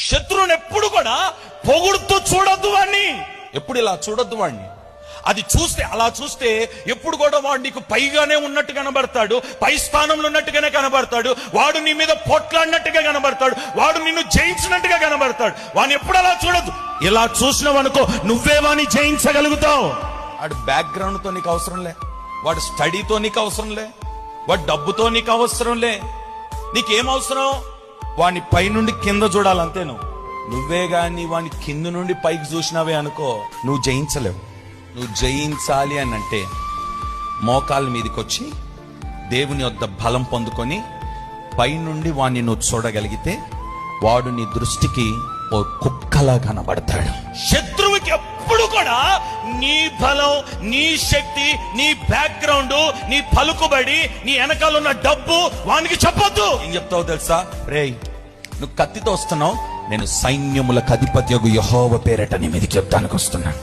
శత్రువుని ఎప్పుడు కూడా పొగుడుతూ చూడొద్దు వాడిని, ఎప్పుడు ఇలా చూడొద్దు వాడిని. అది చూస్తే, అలా చూస్తే ఎప్పుడు కూడా వాడు నీకు పైగానే ఉన్నట్టు కనబడతాడు, పై స్థానంలో ఉన్నట్టుగానే కనబడతాడు, వాడు నీ మీద పోట్లాడినట్టుగా కనబడతాడు, వాడు నిన్ను జయించినట్టుగా కనబడతాడు. వాడిని ఎప్పుడు అలా చూడొద్దు. ఇలా చూసినవనుకో నువ్వే వాడిని జయించగలుగుతావు. వాడు బ్యాక్గ్రౌండ్ తో నీకు అవసరం లే, వాడు స్టడీతో నీకు అవసరం లే, వాడు డబ్బుతో నీకు అవసరం లే. నీకేం అవసరం? వాడిని పై నుండి కింద చూడాలంతే. నువ్వే గాని వాడిని కింద నుండి పైకి చూసినావే అనుకో, నువ్వు జయించలేవు. నువ్వు జయించాలి అని అంటే మోకాళ్ళ మీదకి వచ్చి దేవుని వద్ద బలం పొందుకొని పై నుండి వాడిని నువ్వు చూడగలిగితే వాడు నీ దృష్టికి ఓ కుక్కలా కనబడతాడు. శత్రువుకి ఎప్పుడు కూడా నీ బలం, నీ శక్తి, నీ బ్యాక్గ్రౌండ్, నీ పలుకుబడి, నీ వెనకాల ఉన్న డబ్బు వానికి చెప్పొద్దు. ఏం చెప్తావు తెలుసా? రేయ్, నువ్వు కత్తితో వస్తున్నావు, నేను సైన్యములకు అధిపత్యగు యెహోవా పేరట నీ మీదకి చెప్తానికి వస్తున్నాను.